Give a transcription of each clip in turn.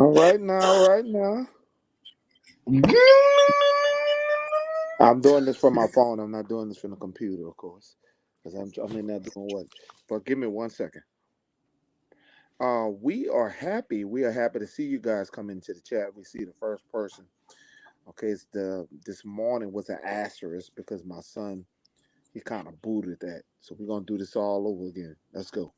All right now. I'm doing this from my phone. I'm not doing this from the computer, of course, because I'm in there doing what. But give me 1 second. We are happy. We are happy to see you guys come into the chat. We see the first person. Okay, this morning was an asterisk because my son he kind of booted that. So we're gonna do this all over again. Let's go.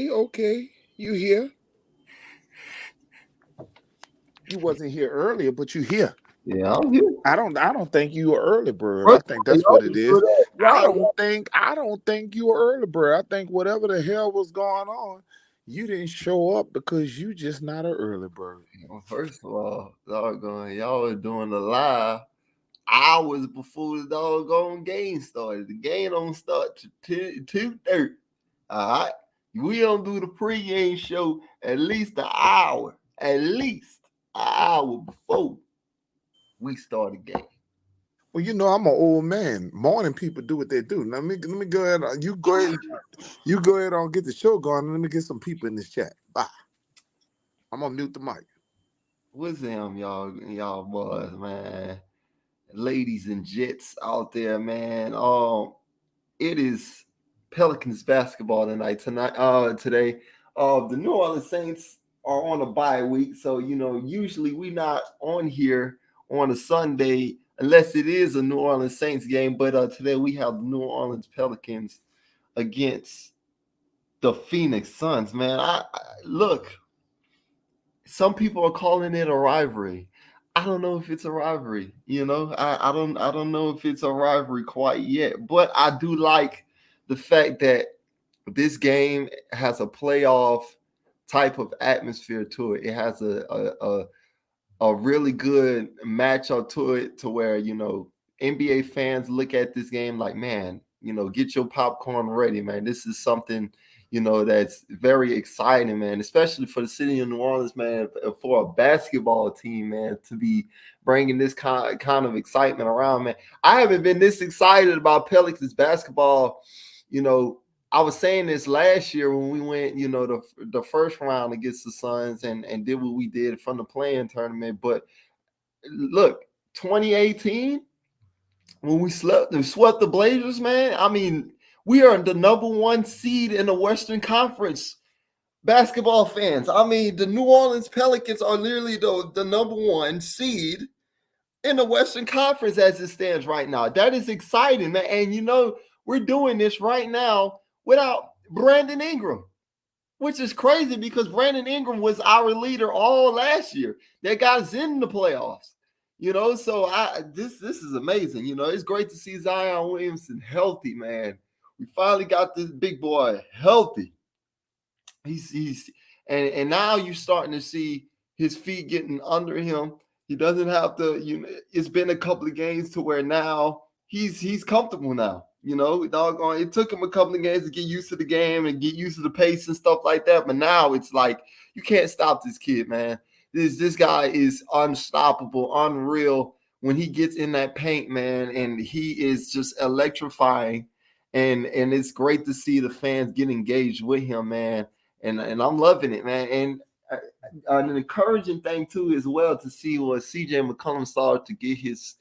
Okay. You here? You wasn't here earlier, but you here. Yeah, I'm here. I don't think you were early bird. I think that's what it is. I don't think you were early bird. I think whatever the hell was going on, you didn't show up because you just not an early bird. Well, first of all, y'all were doing the live hours before the doggone game started. The game don't start to 2:30. All right. We don't do the pregame show at least an hour before we start the game. Well, you know, I'm an old man. Morning people do what they do. Now, let me go ahead. You go ahead and get the show going. And let me get some people in this chat. Bye. I'm gonna mute the mic. What's them, y'all boys, man? Ladies and jets out there, man. It is Pelicans basketball today. The New Orleans Saints are on a bye week, so usually we not on here on a Sunday unless it is a New Orleans Saints game. But today we have the New Orleans Pelicans against the Phoenix Suns. Man, I look. Some people are calling it a rivalry. I don't know if it's a rivalry. I don't know if it's a rivalry quite yet. But I do like the fact that this game has a playoff type of atmosphere to it. It has a really good matchup to it, to where NBA fans look at this game like, man, get your popcorn ready, man. This is something that's very exciting, man, especially for the city of New Orleans, man, for a basketball team, man, to be bringing this kind of excitement around, man. I haven't been this excited about Pelicans basketball. I was saying this last year when we went, the first round against the Suns and did what we did from the play-in tournament. But look, 2018, when we swept the Blazers, man, I mean, we are the number one seed in the Western Conference. Basketball fans, I mean, the New Orleans Pelicans are literally the number one seed in the Western Conference as it stands right now. That is exciting, man. And, we're doing this right now without Brandon Ingram, which is crazy because Brandon Ingram was our leader all last year. That got us in the playoffs. So this is amazing. It's great to see Zion Williamson healthy, man. We finally got this big boy healthy. And now you're starting to see his feet getting under him. He doesn't have to, it's been a couple of games to where now he's comfortable now. It took him a couple of games to get used to the game and get used to the pace and stuff like that. But now it's like, you can't stop this kid, man. This guy is unstoppable, unreal when he gets in that paint, man, and he is just electrifying. And it's great to see the fans get engaged with him, man. And I'm loving it, man. And an encouraging thing too as well to see what CJ McCollum started to get his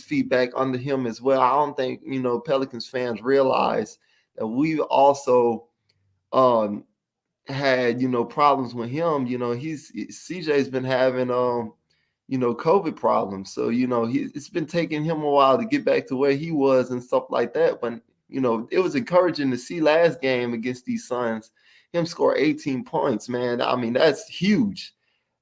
feedback under him as well. I don't think Pelicans fans realize that we've also had problems with him. CJ's been having COVID problems, so it's been taking him a while to get back to where he was and stuff like that. But it was encouraging to see last game against these Suns him score 18 points, man. I mean, that's huge.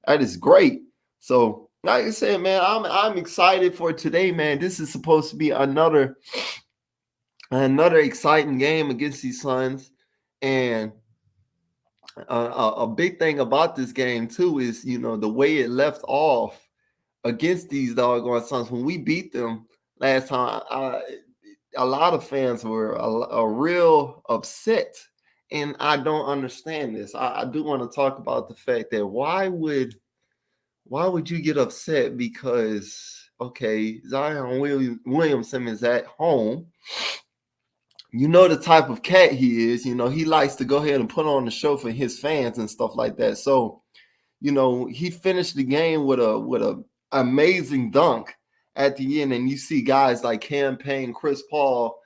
That is great. So like I said, man, I'm excited for today, man. This is supposed to be another exciting game against these Suns. And a big thing about this game too is the way it left off against these doggone Suns when we beat them last time. A lot of fans were a real upset, and I don't understand this. I do want to talk about the fact that why would you get upset because Zion Williamson is at home. You know the type of cat he is. He likes to go ahead and put on the show for his fans and stuff like that. So, he finished the game with a amazing dunk at the end, and you see guys like Campaign, Chris Paul,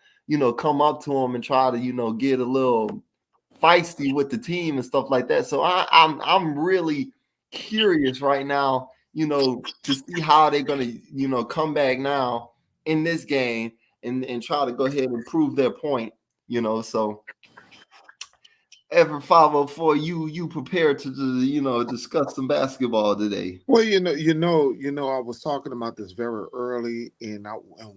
come up to him and try to, get a little feisty with the team and stuff like that. So I'm really curious right now, to see how they're gonna, come back now in this game and try to go ahead and prove their point, So ever 504, you prepared to discuss some basketball today? Well, I was talking about this very early, and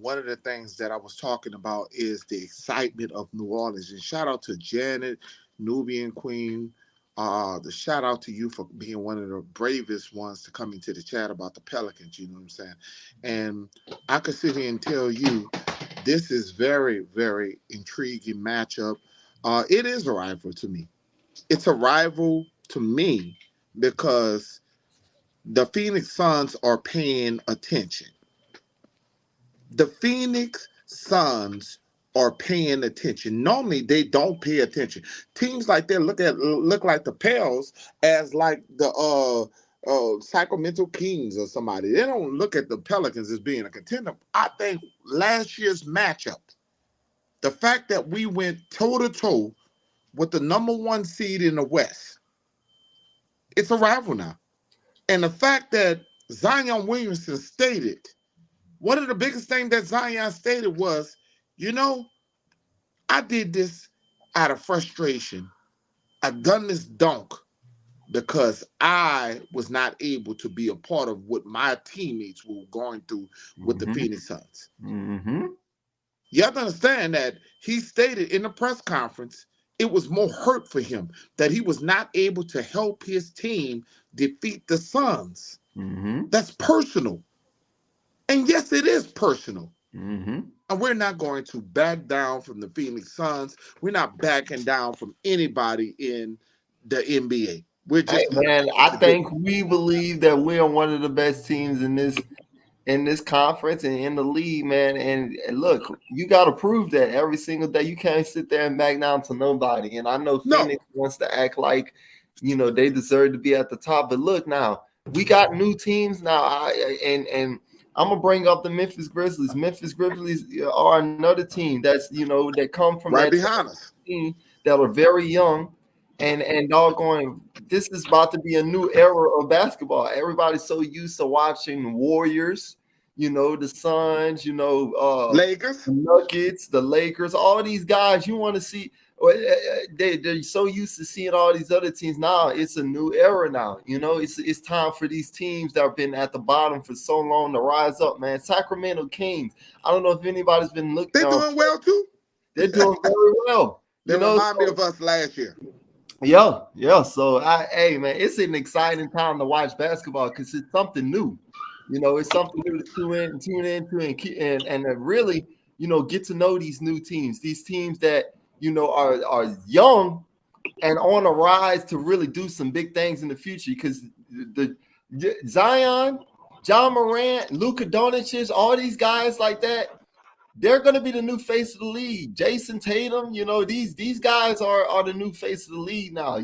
one of the things that I was talking about is the excitement of New Orleans. And shout out to Janet, Nubian Queen. The shout out to you for being one of the bravest ones to come into the chat about the Pelicans. You know what I'm saying? And I could sit here and tell you, this is very, very intriguing matchup. It is a rival to me. It's a rival to me because the Phoenix Suns are paying attention. The Phoenix Suns are paying attention. Normally, they don't pay attention. Teams like that look like the Pels as like the Sacramento Kings or somebody. They don't look at the Pelicans as being a contender. I think last year's matchup, the fact that we went toe to toe with the number one seed in the West, it's a rival now. And the fact that Zion Williamson stated, one of the biggest things that Zion stated was, I did this out of frustration. I've done this dunk because I was not able to be a part of what my teammates were going through with the Phoenix Suns. Mm-hmm. You have to understand that he stated in the press conference it was more hurt for him that he was not able to help his team defeat the Suns. Mm-hmm. That's personal. And yes, it is personal. Mm-hmm. And we're not going to back down from the Phoenix Suns. We're not backing down from anybody in the NBA. We're Hey just man, I think we believe that we are one of the best teams in this conference and in the league, man. And look, you got to prove that every single day. You can't sit there and back down to nobody. And I know Phoenix wants to act like, they deserve to be at the top. But look, now we got new teams now. And I'm gonna bring up the Memphis Grizzlies. Memphis Grizzlies are another team that's that come from right that behind us team that are very young. And doggone, this is about to be a new era of basketball. Everybody's so used to watching Warriors, the Suns, Lakers. the Nuggets, the Lakers, all these guys you want to see. They're so used to seeing all these other teams. Now it's a new era now. It's time for these teams that have been at the bottom for so long to rise up, man. Sacramento Kings. I don't know if anybody's been looking. They're doing well too. They're doing very well. They remind me of us last year. Yeah. So, hey, man, it's an exciting time to watch basketball because it's something new. It's something new to tune into, and really, get to know these new teams. These teams that are young and on a rise to really do some big things in the future. Because the Zion, John Morant, Luka Doncic, all these guys like that. They're going to be the new face of the league. Jason Tatum, these guys are the new face of the league now.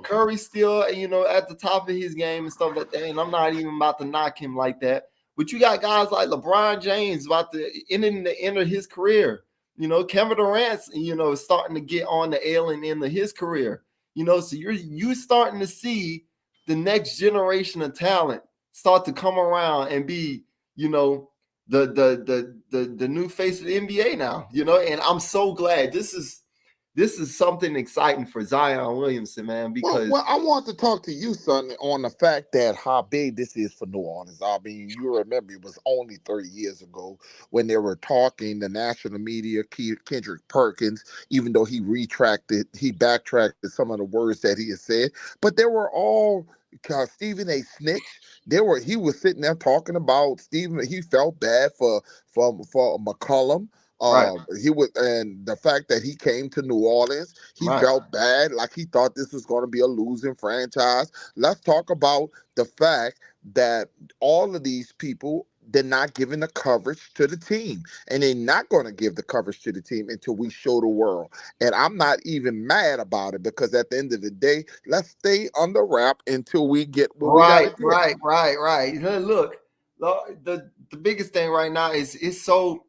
Curry still, at the top of his game and stuff like that. And I'm not even about to knock him like that. But you got guys like LeBron James about to enter his career. Kevin Durant's, starting to get on the ailing end of his career. So you're starting to see the next generation of talent start to come around and be, the new face of the NBA now, and I'm so glad. This is this is something exciting for Zion Williamson, man, because Well, I want to talk to you, son, on the fact that how big this is for New Orleans. I mean, you remember it was only 30 years ago when they were talking, the national media, Kendrick Perkins, even though he backtracked some of the words that he had said, but they were all Stephen A. Snitch. He was sitting there talking about Stephen. He felt bad for McCollum. right, He was, and the fact that he came to New Orleans, he right, felt bad, like he thought this was going to be a losing franchise. Let's talk about the fact that all of these people, they're not giving the coverage to the team, and they're not going to give the coverage to the team until we show the world. And I'm not even mad about it, because at the end of the day, let's stay under wrap until we get what we got to right, get. right, right, right. Look, the biggest thing right now is it's so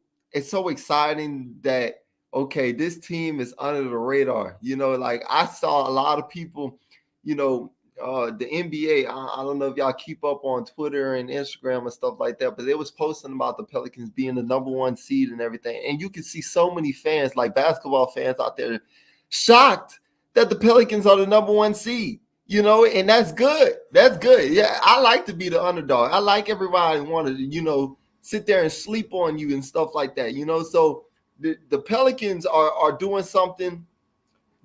exciting that okay, this team is under the radar. Like I saw a lot of people, you know, the NBA. I don't know if y'all keep up on Twitter and Instagram and stuff like that, but they was posting about the Pelicans being the number one seed and everything, and you can see so many fans, like basketball fans out there, shocked that the Pelicans are the number one seed. And that's good. That's good. Yeah, I like to be the underdog. I like everybody wanted to, sit there and sleep on you and stuff like that. So the Pelicans are doing something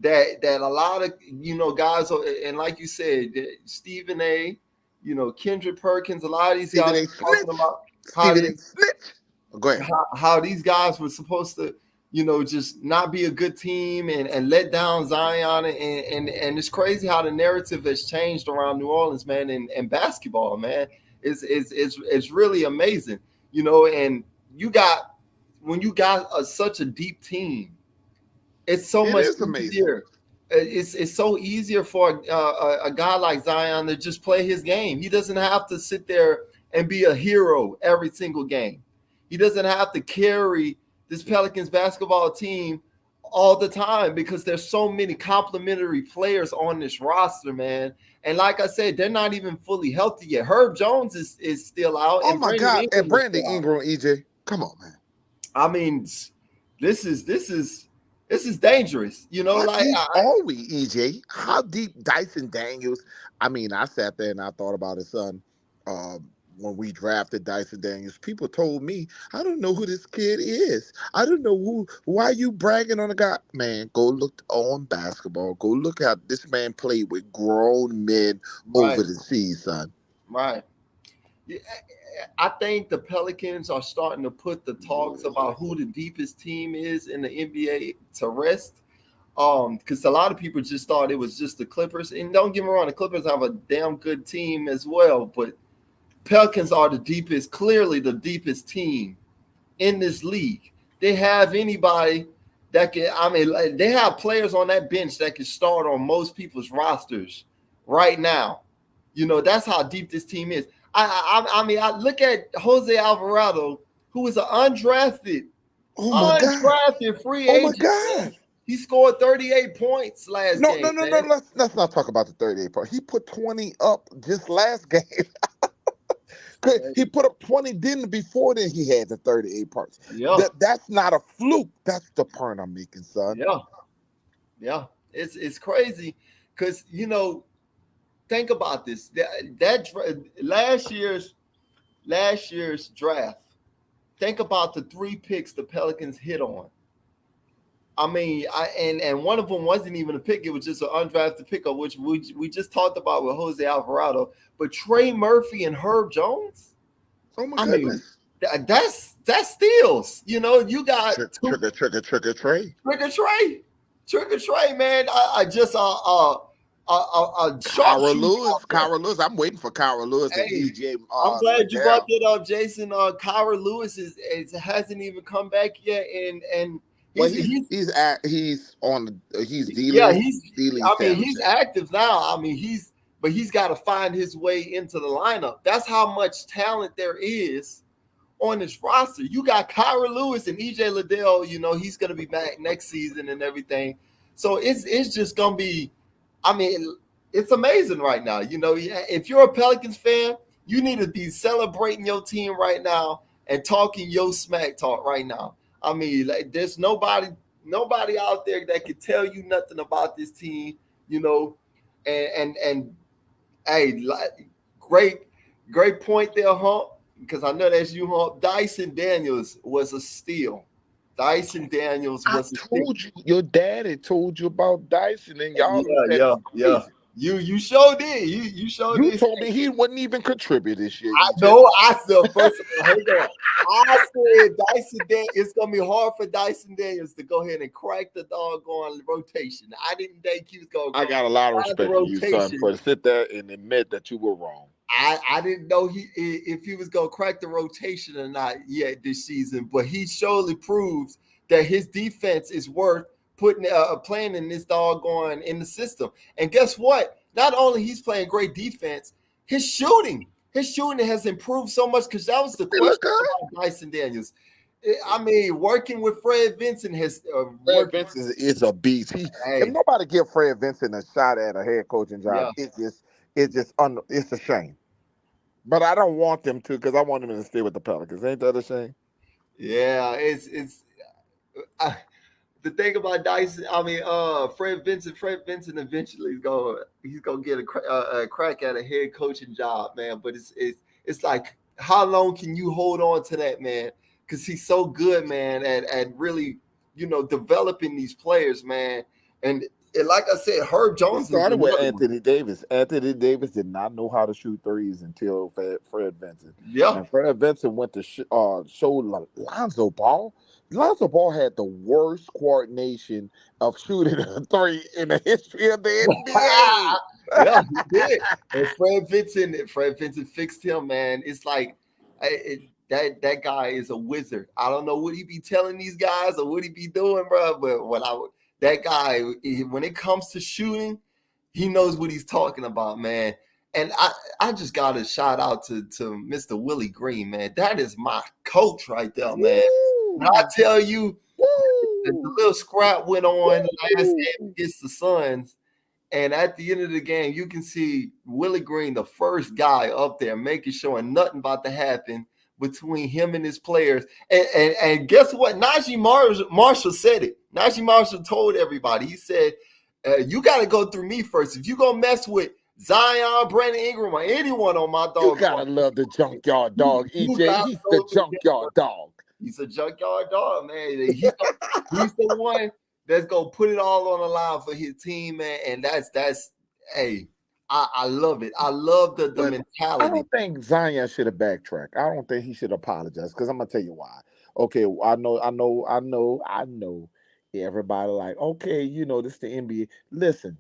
that a lot of guys are, and like you said, Stephen A, Kendrick Perkins, a lot of these Stephen guys A. are talking Snitch. about how Stephen these A. Snitch. Go ahead. how these guys were supposed to, just not be a good team and let down Zion. And it's crazy how the narrative has changed around New Orleans, man, and basketball, man. It's really amazing, and you got when you got such a deep team, it's so It much is amazing. easier. It's so easier for a guy like Zion to just play his game. He doesn't have to sit there and be a hero every single game. He doesn't have to carry this Pelicans basketball team all the time because there's so many complementary players on this roster, man. And like I said, they're not even fully healthy yet. Herb Jones is still out, Oh and my Brandon God. And Ingram is Brandon still out. Ingram, EJ. Come on, man. I mean, this is dangerous. How Like deep are we, EJ? How deep Dyson Daniels? I mean, I sat there and I thought about his son. When we drafted Dyson Daniels, people told me, I don't know who this kid is. I don't know why you bragging on a guy. Man, go look on basketball. Go look how this man played with grown men right, over the seas, son. right. Yeah, I think the Pelicans are starting to put the talks about who the deepest team is in the NBA to rest. Because a lot of people just thought it was just the Clippers, and don't get me wrong, the Clippers have a damn good team as well, but Pelicans are the deepest, clearly the deepest team in this league. They have anybody that can, I mean, like, they have players on that bench that can start on most people's rosters right now. That's how deep this team is. I mean, I look at Jose Alvarado, who is an Oh my God. undrafted free Oh my agent, God. man. He scored 38 points last No, no, game, no, no. man. Let's not talk about the 38 part. He put 20 up just last game. He put up 20, didn't before then he had the 38 parts. Yeah, That's not a fluke. That's the point I'm making, son. yeah, yeah. It's crazy because think about this. Last year's draft. Think about the three picks the Pelicans hit on. I mean, and one of them wasn't even a pick; it was just an undrafted pickup, which we just talked about with Jose Alvarado. But Trey Murphy and Herb Jones. Oh my I mean, goodness. that's steals. You got two Trigger Trey. Trigger Trey, man. I just a sharpshooter out there. Kyra Lewis. I'm waiting for Kyra Lewis and Hey, EJ I'm glad you brought Liddell. that up, Jason. Kyra Lewis hasn't even come back yet, and Well, he's he's yeah, D League I mean, status. he's active now. I mean, he's got to find his way into the lineup. That's how much talent there is on this roster. You got Kyra Lewis and EJ Liddell. He's going to be back next season and everything. So it's just going to be. I mean, it's amazing right now. If you're a Pelicans fan, you need to be celebrating your team right now and talking your smack talk right now. I mean, like, there's nobody nobody out there that can tell you nothing about this team, and hey, great point there, Hump, because I know that's you, Hump. Dyson Daniels was a steal. Dyson Daniels I was a steal. told you, your daddy told you about Dyson, and y'all Yeah, looked at yeah, me yeah. crazy. You sure did. You sure You did. told me he wouldn't even contribute this year, I EJ. know. I said first of all, hold on. I said Dyson Daniels. It's gonna be hard for Dyson Daniels to go ahead and crack the doggone rotation. I didn't think he was gonna I go got a lot of crack the respect for you, son, rotation. for to sit there and admit that you were wrong. I didn't know if he was gonna crack the rotation or not yet this season, but he surely proves that his defense is worth playing in this doggone in the system. And guess what? Not only he's playing great defense, his shooting has improved so much because that was the They question look good. about Dyson Daniels. I mean, working with Fred Vincent has Fred worked. Vincent is a beast. If Hey, nobody give Fred Vincent a shot at a head coaching job, yeah, it's a shame. But I don't want them to because I want them to stay with the Pelicans. Ain't that a shame? yeah, it's. The thing about Dyson, I mean, Fred Vincent eventually he's gonna get a crack at a head coaching job, man. But it's like, how long can you hold on to that, man? Because he's so good, man, at really, developing these players, man. And like I said, Herb It Jones is started with another one. Anthony Davis. Anthony Davis did not know how to shoot threes until Fred Vincent. Yeah, And Fred Vincent went to show Lonzo Ball. Lonzo Ball had the worst coordination of shooting a three in the history of the yeah, he NBA. did. And Fred Vincent fixed him, man. It's like that guy is a wizard. I don't know what he be telling these guys or what he be doing, bro. But that guy, when it comes to shooting, he knows what he's talking about, man. And I just got to shout out to Mr. Willie Green, man. That is my coach right there, man. When I Woo! tell you the Woo! little scrap went on last game Woo! against the Suns, and at the end of the game, you can see Willie Green, the first guy up there, making sure nothing about to happen between him and his players. And guess what? Najee Marshall said it. Najee Marshall told everybody. He said, "You got to go through me first. If you gonna mess with Zion, Brandon Ingram, or anyone on my You dog, gotta love the junkyard dog, you EJ. got to He's the go through him junkyard first." dog. He's a junkyard dog, man. He's the one that's gonna put it all on the line for his team, man. And that's hey, I love it. I love the But I mentality. don't think Zion should have backtracked. I don't think he should apologize because I'm gonna tell you why. Okay, I know. Everybody like, okay, this the NBA. Listen,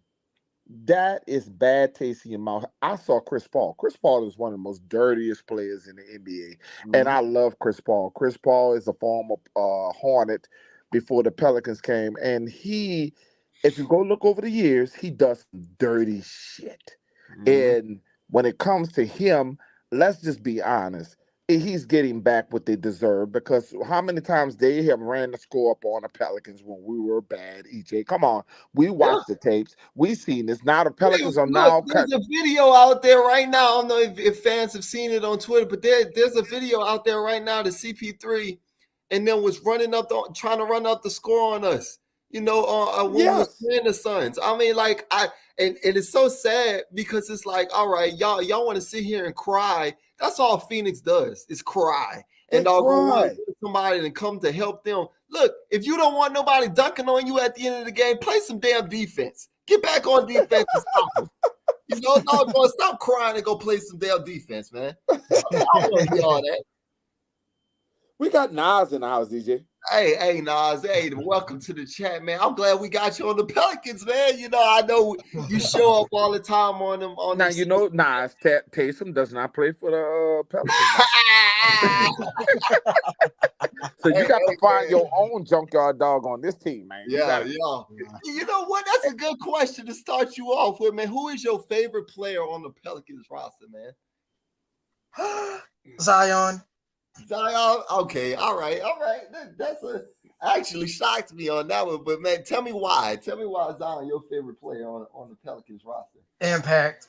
that is bad taste in your mouth. I saw Chris Paul. Chris Paul is one of the most dirtiest players in the NBA, and Mhm. I love Chris Paul. Chris Paul is a former Hornet before the Pelicans came, and if you go look over the years, he does some dirty shit. Mhm. And when it comes to him, let's just be honest. He's getting back what they deserve because how many times they have ran the score up on the Pelicans when we were bad, EJ? Come on. We Yeah. watched the tapes. We seen this. Now the Hey, Pelicans are look, now cut. there's a video out there right now. I don't know if fans have seen it on Twitter, but there's a video out there right now. The CP3 and then was trying to run up the score on us. When we were Yes. playing the Suns. I mean, like and it's so sad because it's like, all right, y'all want to sit here and cry. That's all Phoenix does is cry. And That's dog gonna want to right. get somebody and come to help them. Look, if you don't want nobody dunking on you at the end of the game, play some damn defense. Get back on defense and stop them. Dog, gonna stop crying and go play some damn defense, man. I don't want to hear all that. We got Nas in the house, DJ. Hey, Nas. Hey, welcome to the chat, man. I'm glad we got you on the Pelicans, man. I know you show up all the time on them. Now Nas Taysom does not play for the Pelicans now. So you got to find your own junkyard dog on this team, man. Yeah. You know what? That's a good question to start you off with, man. Who is your favorite player on the Pelicans roster, man? Zion. Okay, all right. That's actually shocked me on that one. But man, tell me why. Tell me why Zion your favorite player on the Pelicans roster. Impact.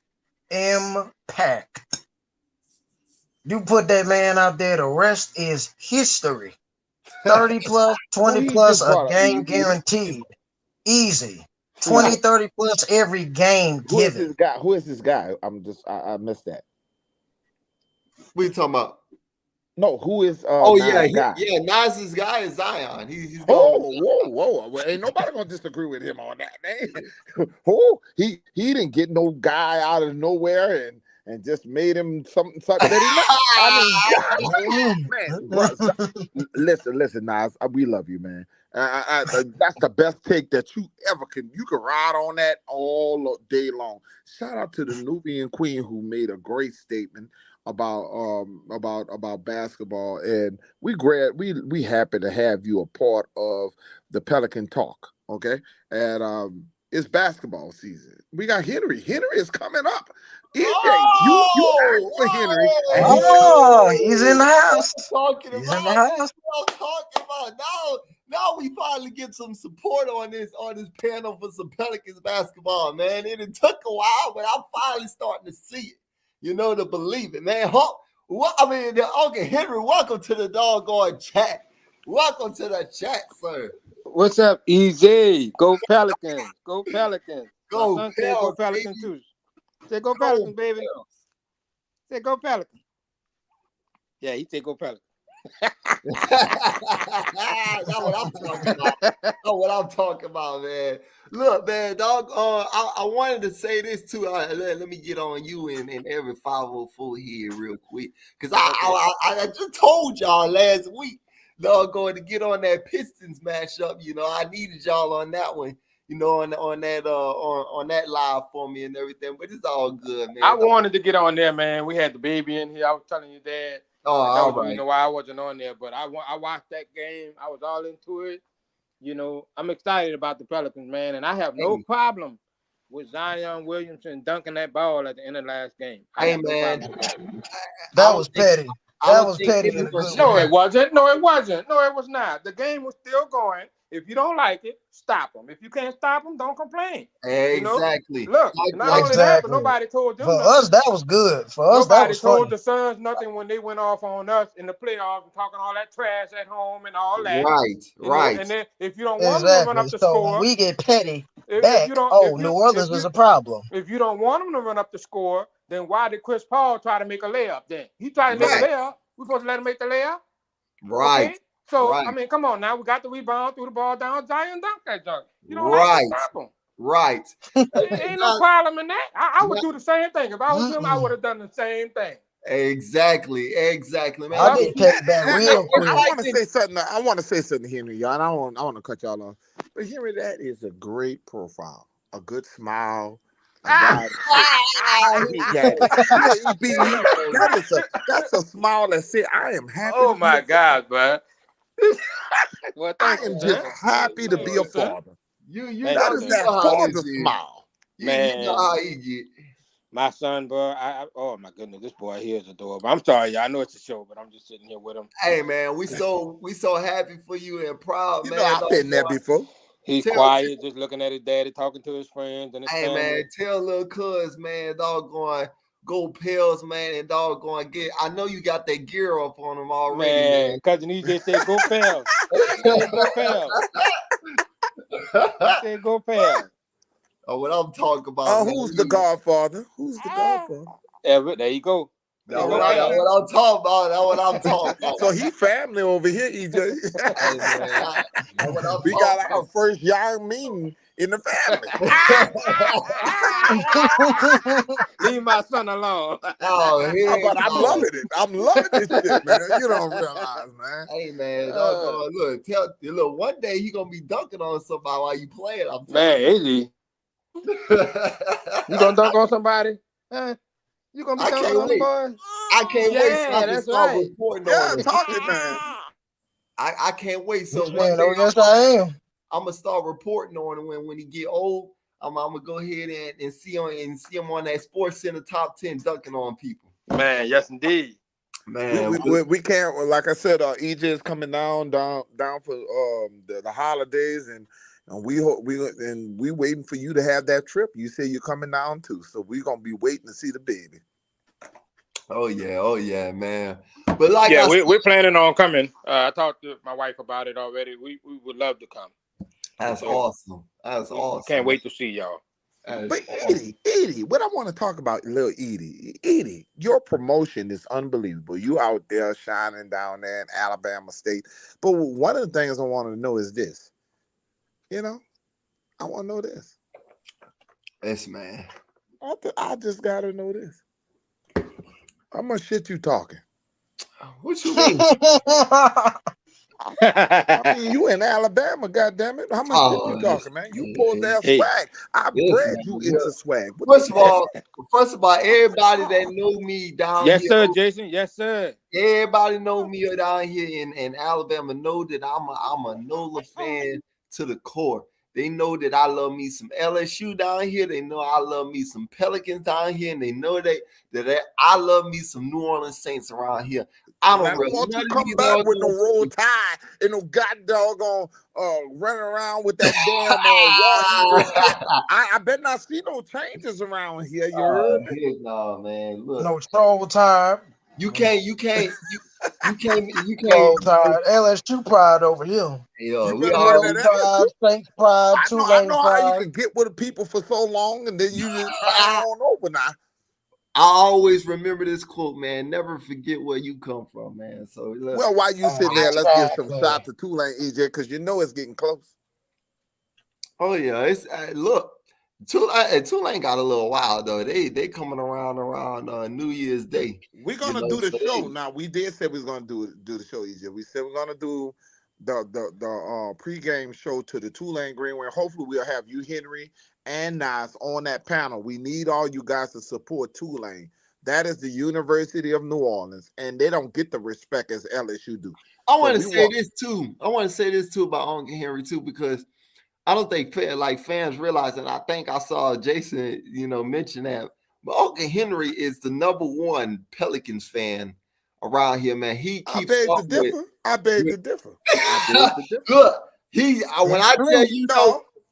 You put that man out there, the rest is history. 30 plus, Who 20 he plus just a brought up? game guaranteed. Easy. Who is 20, it? 30 plus every game Who is given. this guy? Who is this guy? I missed that. We talking about? No, who is Oh yeah, Nas guy? Nas's guy is Zion. He's going with Oh, whoa. Well, ain't nobody gonna disagree with him on that, man. Oh, he didn't get no guy out of nowhere and just made him something that he not. I mean, man, bro. Listen, Nas, we love you, man. That's the best take that you ever can. You can ride on that all day long. Shout out to the Nubian Queen who made a great statement about basketball, and we happy to have you a part of the Pelican Talk. Okay, and it's basketball season. We got Henry. Henry is coming up. EJ, you asked for Henry, and he's coming. Oh, he's in the house. talking He's about. in the house. I'm talking about now. We finally get some support on this panel for some Pelicans basketball, man. It took a while, but I'm finally starting to see it. You know, to believe it, man. Okay, Henry, welcome to the doggone chat. Welcome to the chat, sir. What's up, EJ? Go Pelicans. Go Pelicans. Go My son said go Pels, Pelicans baby. too. Say go Go Pelicans, baby. Pels. Say go Pelicans. Yeah, he said go Pelicans. That's what I'm talking about. That's what I'm talking about, man. Look, man, dog. I wanted to say this too. Let me get on you and every 504 here real quick, because I just told y'all last week, dog, going to get on that Pistons matchup. You know, I needed y'all on that one. You know, on that live for me and everything, but it's all good, man. I wanted to get on there, man. We had the baby in here. I was telling your dad. Oh, That was all the right. reason why I wasn't on there. But I watched that game. I was all into it. You know, I'm excited about the Pelicans, man, and I have no problem with Zion Williamson dunking that ball at the end of the last game. Hey, man, That was petty. That was petty in a good No, way. it wasn't. No, it wasn't. No, it was not. The game was still going. If you don't like it, stop them. If you can't stop them, don't complain. Exactly. You know? Look, not only that, but nobody told them For nothing. us, that was good. For us, that Nobody was told funny. the Suns nothing when they went off on us in the playoffs and talking all that trash at home and all that. Right. And then if you don't want them to run up the So score, when we get petty if back, you don't, New Orleans is a problem. If you don't want them to run up the score, then why did Chris Paul try to make a layup then? He tried to make a layup. We supposed to let him make the layup? Right. Okay? So, I mean, come on now. We got the rebound, threw the ball down, Zion dunked that junk. You don't Right. like to stop him. Right. Ain't no problem in that. I would do the same thing. If I was him, I would have done the same thing. Exactly, man. I'll get petty back real quick. I want to say something. I want to say something, Henry, y'all. And I want to cut y'all off. But Henry, that is a great profile. A good smile. A guy. That's a smile that said, "I am happy." Oh my God, man! Well, I am just happy to be a father. That is that father smile, man. You know how he get. My son, bro. Oh my goodness, this boy here is adorable. I'm sorry, y'all. I know it's a show, but I'm just sitting here with him. Hey, man, we so happy for you and proud, man. You know, I've been there before. He's quiet, just looking at his daddy, talking to his friends and his family. Man, tell little cuz, man, doggone go Pels, man, and doggone get. I know you got that gear up on him already, man. Cousin EJ said go Pels. He said go Pels. He said go Pels. Oh, what I'm talking about. Who's the Godfather? Who's the Godfather? Everett, there you go. That's what I'm talking about. That's what I'm talking about. So he family over here, EJ. We got our first young meeting in the family. Leave my son alone. But I'm loving it. I'm loving this shit, man. You don't realize, man. Hey, man, look, one day he gonna be dunking on somebody while you playing. Is he? You gonna dunk on somebody? Huh? You gonna be dunking on somebody? I can't wait. So that's right. Talking, man. I can't wait. So one day, yes, I am. I'm gonna start reporting on him when he get old. I'm gonna go ahead and see him on that Sports Center top 10 dunking on people. Man, yes indeed. Man, we can't. Like I said, EJ is coming down for the holidays, and we waiting for you to have that trip. You say you're coming down too, so we're gonna be waiting to see the baby. Oh yeah, man. But like yeah, I said, we're planning on coming. I talked to my wife about it already. We would love to come. that's So awesome. That's we awesome. can't wait to see y'all. That is But awesome. Edie, what I want to talk about, little Edie, your promotion is unbelievable. You out there shining down there in Alabama State. But one of the things I want to know is this. You know, I want to know this. Yes, man. I just got to know this. How much shit you talking? What you mean? I mean, you in Alabama, goddammit. How much shit you Oh, talking, man? You supposed to have Hey, swag. I listen. bred you into swag. What First the of fuck? all, everybody that know me down yes, here, sir, Jason. Yes, sir. everybody know me down here in Alabama. Know that I'm a NOLA fan to the core. They know that I love me some LSU down here. They know I love me some Pelicans down here, and they know that I love me some New Orleans Saints around here. I And I don't don't really want none you of come these back with no doggone roll teams. tie and no god doggone running around with that damn War Eagle shit. I better not see no changes around here. You heard me? Heck no, man. Look, No troll time. you can't. Troll time. LSU pride over here. Yeah, You we better run already. that Pride, LSU. Saints pride, I Tulane know how you pride. can get with the people for so long and then you just turn I on over now. always remember this quote, man. Never forget where you come from, man. So look, Well, while you sitting there, let's give some Exactly. shots to Tulane, EJ, because you know it's getting close. oh yeah, it's look. Tulane got a little wild though. They coming around New Year's Day. We're gonna do the So show. Now we did say we was gonna do the show, EJ. We said we're gonna do the pregame show to the Tulane Greenway. Hopefully we'll have you, Henry, and Nas on that panel. We need all you guys to support Tulane. That is the University of New Orleans, and they don't get the respect as LSU do. I So want to we say want this too. I want to say this too about Uncle Henry too, because I don't think fans realize, and I think I saw Jason, mention that. But Uncle Henry is the #1 Pelicans fan around here, man. He I keeps beg to up with. differ. I beg to differ. I beg to differ. Look, when That's I tell true. you,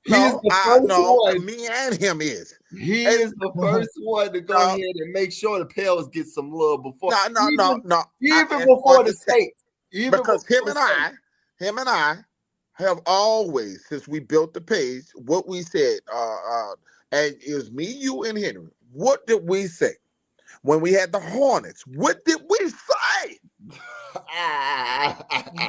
he's No, the first no. one. Me and him is. He It's, is the first one to go no, ahead and make sure the Pels get some love before, no. even And before the Saints, even because before the Saints. him and I have always, since we built the page, what we said, and it was me, you, and Henry. What did we say when we had the Hornets? What did we say?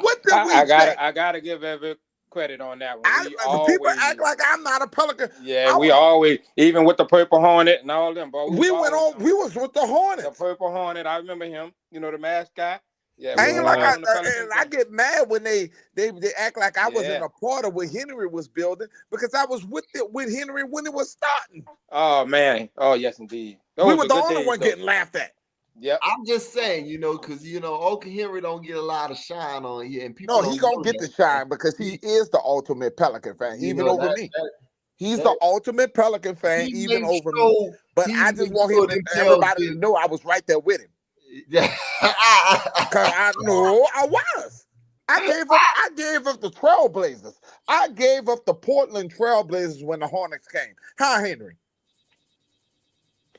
What did we say? I gotta give every credit on that one. We People always, act like I'm not a Pelican. yeah, we always, even with the Purple Hornet and all them, but We went on. We was with the Hornets. The Purple Hornet. I remember him. The mascot. Yeah, I we ain't was like all on the Pelicans. I get mad when they act like I wasn't Yeah. a part of what Henry was building because I was with Henry when it was starting. Oh man. Oh yes, indeed. We Those were are the good only days, one though. getting laughed at. Yep. I'm just saying, because Uncle Henry don't get a lot of shine on here, and people No, he don't gonna know get that. the shine because he is the ultimate Pelican fan, even over me. He's that- the ultimate Pelican fan, he even makes over me. sure But he I just makes want sure him them Pels everybody to get. know I was right there with him. Yeah. Cause I know I was. I gave up the Trailblazers. I gave up the Portland Trailblazers when the Hornets came. Huh, Henry?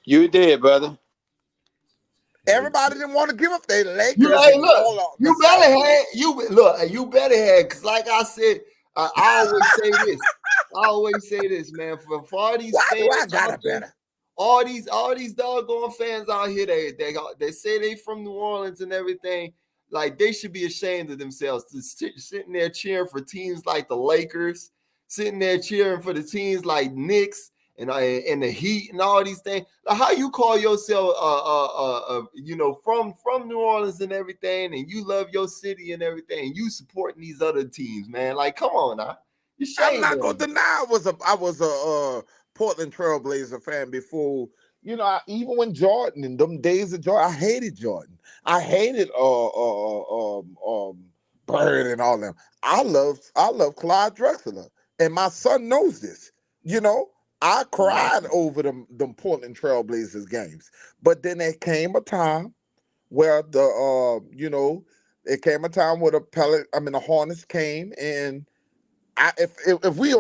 You did, brother. Everybody didn't want to give up their Lakers. You better had, because like I said, I always say this, man. For all these Why fans do I got it better? all these doggone fans out here, they say they from New Orleans and everything. Like, they should be ashamed of themselves to sitting there cheering for teams like the Lakers, sitting there cheering for the teams like Knicks and the Heat and all these things. Like, how you call yourself from New Orleans and everything, and you love your city and everything, and you supporting these other teams, man? Like, come on now. I'm not gonna deny I was a Portland Trailblazer fan before. Even when Jordan, in them days of Jordan, I hated Jordan. I hated Bird and all them. I love Clyde Drexler, and my son knows this. I cried over them Portland Trailblazers games, but then there came a time where it came a time where the Hornets came, and if we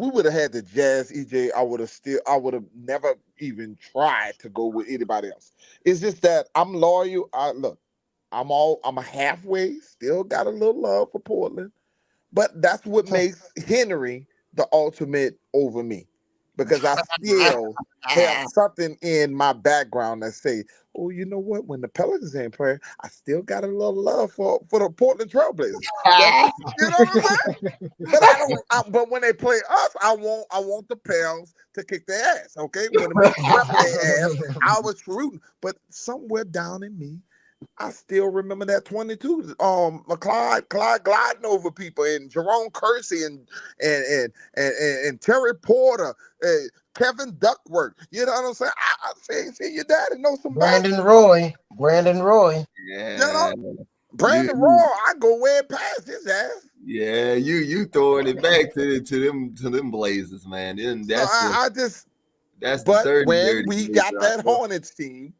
would have had the Jazz, EJ, I would have never even tried to go with anybody else. It's just that I'm loyal. I'm a halfway, still got a little love for Portland. But that's what makes Henry the ultimate over me. Because I still have something in my background that say, oh, you know what? When the Pelicans ain't playing, I still got a little love for the Portland Trailblazers. You know what I'm saying? But but when they play us, I want the Pels to kick their ass. Okay, when we swept their ass, I was rooting. But somewhere down in me, I still remember that 22. Clyde gliding over people, and Jerome Kersey, and Terry Porter, Kevin Duckworth. You know what I'm saying? I see your daddy know somebody. Brandon Roy. You know, Yeah. Brandon Roy. I go way past his ass. Yeah, you throwing it back to them Blazers, man. And So that's the but dirty when we Blazer got out that there. Hornets team,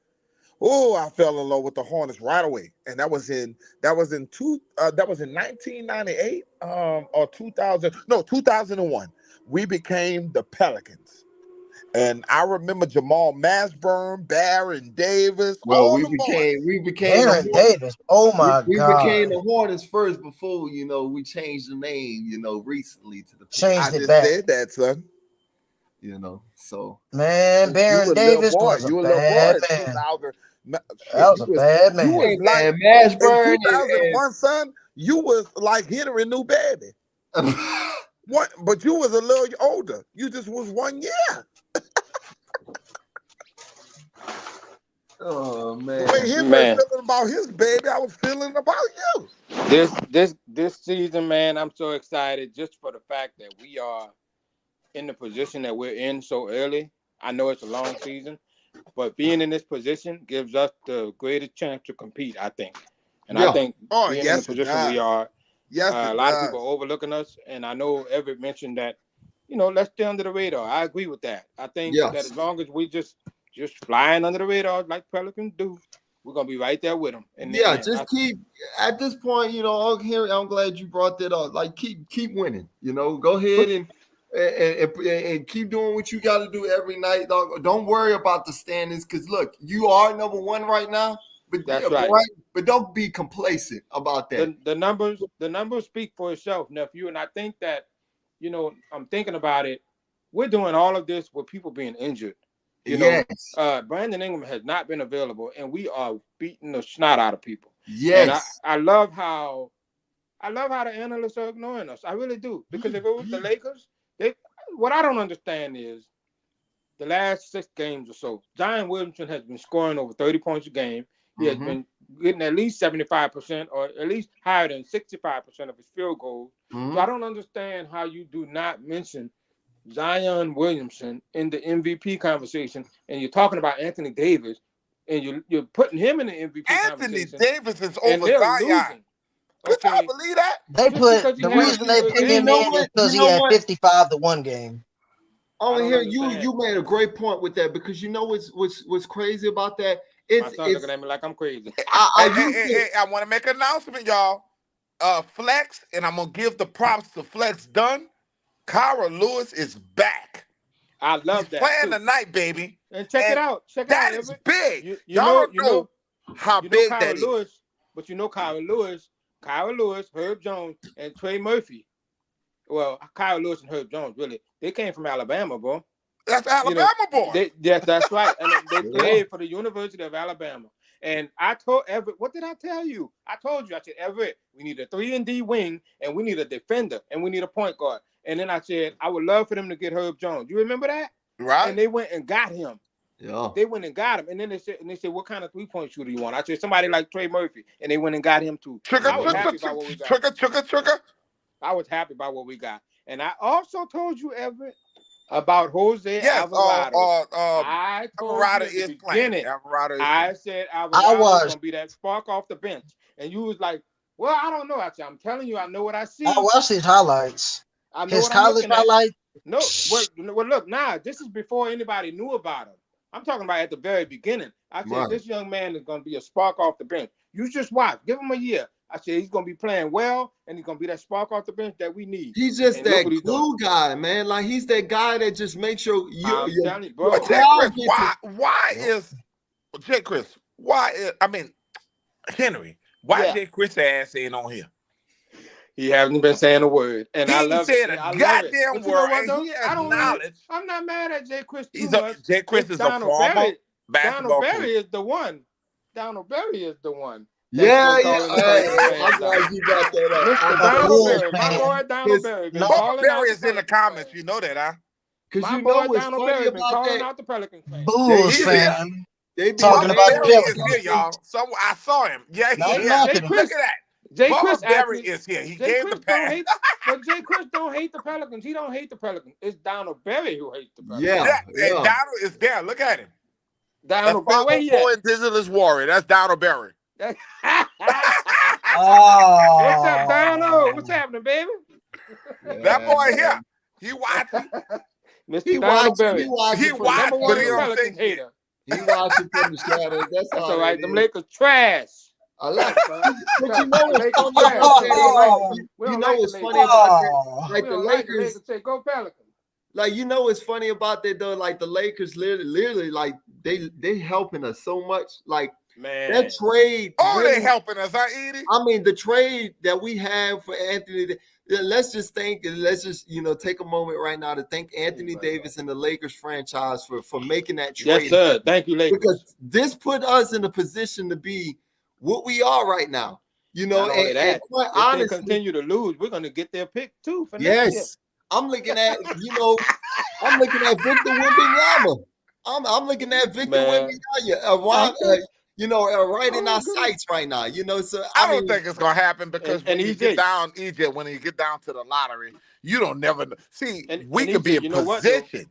oh, I fell in love with the Hornets right away, and that was in 1998 or 2001. We became the Pelicans, and I remember Jamal Mashburn, Baron Davis, Well, all we them boys. became Baron Davis. Oh my we God. became the Hornets first before we changed the name recently to the Pelicans. I Changed it just back. said that, son. So Man, You Baron were a little Davis boy. was a You were a little boy bad in man. 2000. That Shit, was a bad you man. was hey like man, in Mashburn 2001, son. You was like Henry New Baby. and What? But you was a little older. You just was 1 year. oh The way man. Henry Man, feeling about his baby, I was feeling about you. this season, man, I'm so excited just for the fact that we are in the position that we're in so early. I know it's a long season, but being in this position gives us the greatest chance to compete, I think. And I Yeah. think Oh, being in the yes, it position we does. are, Yes, a it lot of people does. are overlooking us. And I know Everett mentioned that, let's stay under the radar. I agree with that. I think that Yes. as long as we just flying under the radar like Pelicans do, we're gonna be right there with them in the Yeah, end. just keep at this point, Henry, I'm glad you brought that up. Like keep winning, Go ahead and keep doing what you got to do every night, dog. Don't worry about the standings, because look, you are number one right now, but That's right. but don't be complacent about that. The numbers speak for itself, nephew. And I think that, I'm thinking about it. We're doing all of this with people being injured. Yes. Brandon Ingram has not been available, and we are beating the snot out of people. And I, Yes. I love how the analysts are ignoring us. I really do. Because if it was the Lakers, what I don't understand is the last 6 games or so, Zion Williamson has been scoring over 30 points a game. He has been getting at least 75% or at least higher than 65% of his field goals. So I don't understand how you do not mention Zion Williamson in the MVP conversation, and you're talking about Anthony Davis, and you're putting him in the MVP Anthony conversation, Davis is and over they're Zion. losing. Could y'all Okay, believe that? They just put because he the had a reason few they good put And you him know games, in is what? because You he know had what? 55 to 1 game. Oh, don't here understand. you made a great point with that, because you know what's crazy about that? My son looking at me like I'm crazy. I used to. I want to make an announcement, y'all. Flex, and I'm gonna give the props to Flex Dunn. Kyra Lewis is back. I He's love that playing too. tonight, baby. And check it And out. Check it out, that is Everett. big. You Y'all know, don't know how big that Kyra is. Lewis, but Kyra Lewis, Herb Jones, and Trey Murphy. Well, Kyra Lewis and Herb Jones, really, they came from Alabama, bro. That's Alabama boys. That's right. And they Yeah. played for the University of Alabama. And I told Everett, what did I tell you? I told you, I said, Everett, we need a 3-and-D wing, and we need a defender, and we need a point guard. And then I said, I would love for them to get Herb Jones. You remember that? Right? And they went and got him. Yeah. They went and got him. And then they said, what kind of 3-point shooter you want? I said, somebody like Trey Murphy. And they went and got him too. I was happy about what we got. Trigger. I was happy about what we got. And I also told you, Everett, about Jose Yes, Alvarado. I told Alvarado you at is the playing. beginning. Alvarado is I playing. said I Alvarado's watched gonna be that spark off the bench, and you was like, "Well, I don't know." I said, "I'm telling you, I know what I see. I watched his highlights. I know His what I'm college looking at." highlights. No, well, look, this is before anybody knew about him. I'm talking about at the very beginning. I said, Right. This young man is gonna be a spark off the bench. You just watch, give him a year. I said he's gonna be playing well, and he's gonna be that spark off the bench that we need. He's just And look that what he's doing. glue guy, man. Like, he's that guy that just makes sure I'm your telling you, bro. Jay crowd Chris, gets it. why is Jay Chris? Why is Henry? Why Yeah. Jay Chris ass ain't on here? He hasn't been saying a word, and He I ain't love said it. a I love it. goddamn But you know word, what and though? he I don't really. acknowledged I'm not mad at Jay Chris too he's much. Jay Chris It's is a Donald former Berry. Donald basketball Berry coach. is the one. Donald Berry is the one. That's Yeah, been yeah. calling the Pelicans I'm fans glad out. you brought that up. Mr. A Donald Bulls Berry, my fan. boy Donald Berry, been Cause- Bubba calling out Berry the is in the Pelicans comments. fans. You know that, huh? My you boy know what's Donald funny Berry been about calling that? out the Pelicans fans. Bulls He's here. fan. They be Talking Bubba about the Berry is Pelicans. here, y'all. So I saw him. Yeah, he Not here. knocking Jay him. Look Chris, at that. Jay Chris Bubba Berry actually, is here. He Jay gave Chris the don't pass. hate, but Jay Chris don't hate the Pelicans. He don't hate the Pelicans. It's Donald Berry who hates the Pelicans. Yeah, Yeah, and yeah. Donald is there. Look at him. That's Donald Berry, where he at? 504 Indigenous Warrior. That's Donald Berry. What's up, Donald? Oh. What's happening, baby? That Yeah, boy man. here. He watching. Mr. He Donald watching. Berry, He watching He from watch, number but one he don't say Pelicans shit. hater. He watching from the shadows. That's That's all all right. that Them is. Lakers trash. I like, but you know The what's Lakers funny trash. about We that? don't like Oh. them. We You don't know like the what's Lakers. funny about that? Oh. Like We the don't like the Lakers, Lakers. Say go Pelicans. like you know what's funny about that though? Like the Lakers, literally, like they helping us so much. Like Man, that trade. Oh, really, they helping us, huh, Edie? I mean, the trade that we have for Anthony. Let's just take a moment right now to thank Anthony Davis and the Lakers franchise for making that trade. yes, sir. Thank you, Lakers. Because this put us in a position to be what we are right now. You know, Not only and that, quite if they honestly, continue to lose, we're gonna get their pick too for next year. yes, I'm looking at I'm looking at Victor Wembanyama. I'm looking at Victor Man. Wembanyama. Right in our Oh, good. sights right now. So I mean, don't think it's gonna happen because And when you EJ. get down, EJ, when you get down to the lottery, you don't never know. See, we and could be EJ, in you know what, though? position,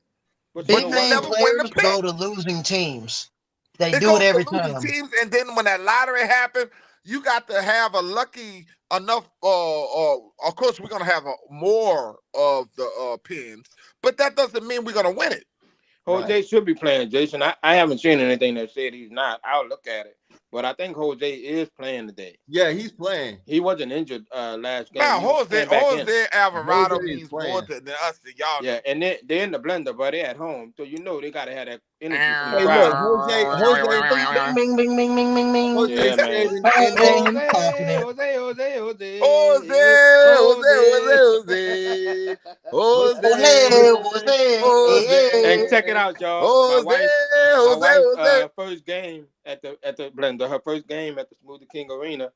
But you but Big know you what, name never though? win the players pick. go to losing teams. They It do goes it every to losing time. teams, and then when that lottery happens, you got to have a lucky enough. Of course, we're gonna have more of the pins, but that doesn't mean we're gonna win it. Jose should be playing, Jason. I haven't seen anything that said he's not. I'll look at it. But I think Jose is playing today. yeah, he's playing. He wasn't injured last game. Man, He came back in. Jose Alvarado Jose is means more playing. to us than y'all. Yeah, and they're in the blender, but they're at home. So you know they gotta have that energy from the Hey, crowd. look, Bing, bing, bing, bing, bing, bing, bing. Jose Yeah, said man. Confident, confident. And check it out, y'all. My wife, first game at the blender, her first game at the Smoothie King Arena.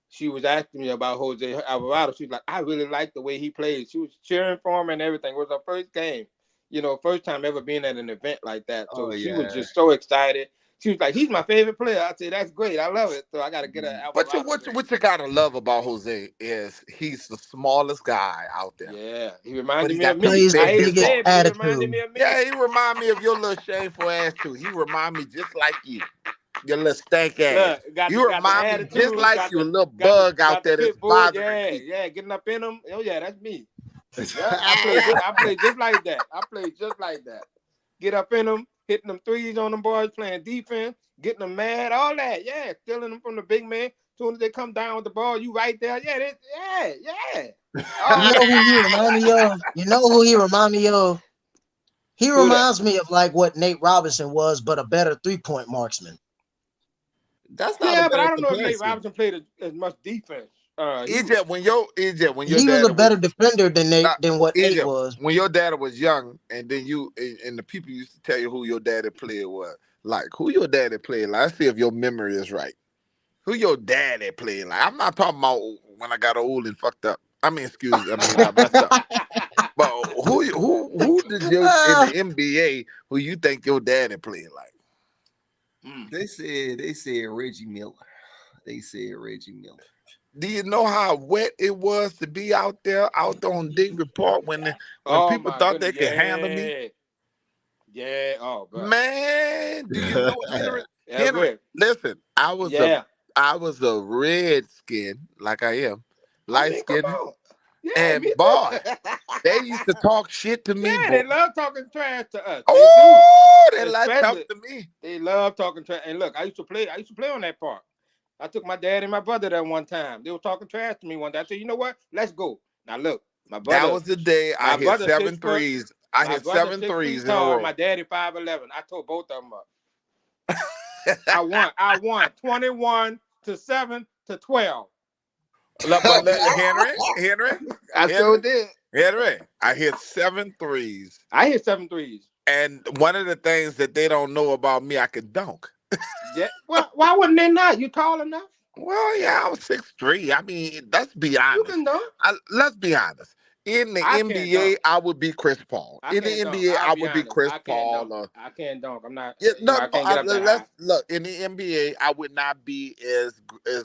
She was asking me about Jose Alvarado. She was like, I really like the way he plays. She was cheering for him and everything. It was her first game. First time ever being at an event like that. So she was just so excited. She was like, he's my favorite player. I said, that's great. I love it. So I got to get her Alvarado. But what you gotta love about Jose is he's the smallest guy out there. Yeah, he reminded he me of me. Plays I the hate to biggest say it, but he attitude. reminded me of me. Yeah, he remind me of your little shameful ass too. He remind me just like you. Your little stank ass. Look, You remind me attitude, just like you, a little bug out there that's bothering people. Yeah, getting up in them. Oh yeah, that's me. Yeah, I play just like that. Get up in them, hitting them threes on them boys, playing defense, getting them mad, all that. Yeah, stealing them from the big man. As soon as they come down with the ball, you right there. Yeah. You know who he remind me of? He reminds me of like what Nate Robinson was, but a better 3-point marksman. That's not a but I bad don't know if Nate comparison. Robinson played as much defense. When your He dad was a better defender than what Nate was. When your dad was young, and then and the people used to tell you who your daddy played was. Like, who your daddy played like? Let's see if your memory is right. Who your daddy played like? I'm not talking about when I got old and fucked up. I messed up. But who did you in the NBA who you think your daddy played like? They said Reggie Miller. They said Reggie Miller. Do you know how wet it was to be out on Digby Park when people thought they could handle me? Yeah. Oh, bro. Man, do you know Henry? Listen, I was a redskin, like I am, light skinned. And boy, they used to talk shit to me. Yeah, they love talking trash to us. They like talking to me. They love talking trash. And look, I used to play on that park. I took my dad and my brother there one time. They were talking trash to me one day. I said, you know what? Let's go. Now look, my brother. That was the day I hit 7 threes. I hit 7 threes in a row. My daddy 5'11". I tore both of them up. I won 21-7 to 12. But Henry, I sure did. Henry, I hit 7 threes. I hit 7 threes. And one of the things that they don't know about me, I can dunk. Yeah. Well, why wouldn't they not? You tall enough? Well, yeah, I was 6'3". I mean, let's be You honest. can dunk. Let's be honest. In the I can't NBA, dunk. I would be Chris Paul. I In the can't dunk. NBA, I'll I be would be honest. Chris I can't Paul. dunk. I can't dunk. I'm not. Yeah, You know, I can't get up that high. let's look in the NBA. I would not be as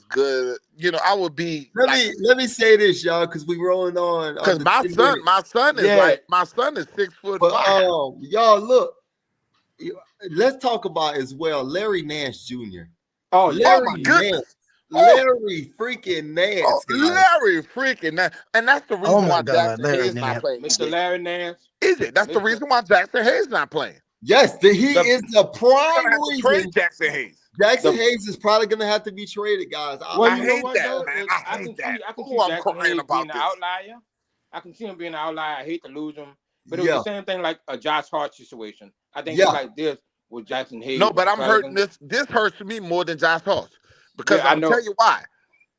good. You know, I would be. Let me say this, y'all, because we rolling on. Because the my 10 son, minutes. my son is 6'5". But y'all look. Let's talk about as well Larry Nance Jr. Oh, Oh my goodness. Nance. Larry freaking Nance. Oh, Larry freaking Nance. And that's the reason Oh my why God, Jackson Larry Hayes not Nance. playing. Mr. Larry Nance. Is it? That's the reason why Jackson Hayes not playing. Yes, he is the prime Reason. Trade Jackson Hayes. Jackson Hayes is probably going to have to be traded, guys. Well, I you know hate what, that, though? man. I hate that. I can Oh, see I'm Jackson crying Hayes about being an this. outlier. I can see him being an outlier. I hate to lose him. But it was the same thing like a Josh Hart situation. I think it's like this with Jackson Hayes. No, but I'm Pelicans. hurting this hurts me more than Josh Hart. Because Yeah, I I'm know. gonna tell you why.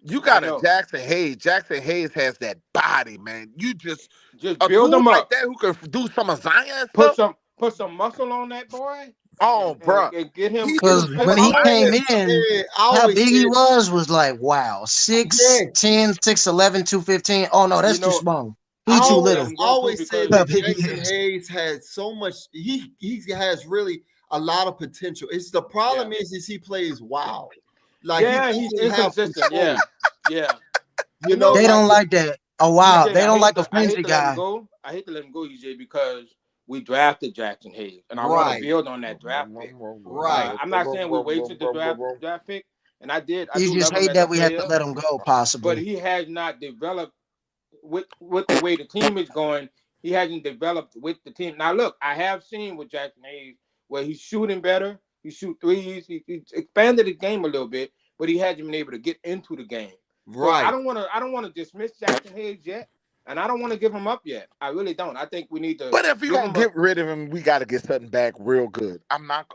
You got I a know. Jackson Hayes. Jackson Hayes has that body, man. You just a build dude him like up. that who can do some of Zion Put stuff. some muscle on that boy. Oh, bro. And get him. Because when he came in, how big he was like, wow, 6'10", 6'11", 215. Oh no, that's too small. He's too little. I always said that Jackson Hayes Hayes had so much. He has really a lot of potential. It's the problem is he plays wild. Like he's inconsistent. Yeah. You know, they don't like that. Oh wow, EJ, they don't like a flimsy guy. I hate to let him go, EJ, because we drafted Jackson Hayes, and I want to build on that draft pick. Right. I'm not saying we wasted the draft pick, and I did. I You just hate that we have to let him go, possibly. But he has not developed with the way the team is going. He hasn't developed with the team. Now, look, I have seen with Jackson Hayes where he's shooting better. He shoot threes. He expanded the game a little bit, but he hasn't been able to get into the game. Right. So I don't want to dismiss Jackson Hayes yet, and I don't want to give him up yet. I really don't. I think we need to. But if you're gonna get rid of him, we got to get something back real good. I'm not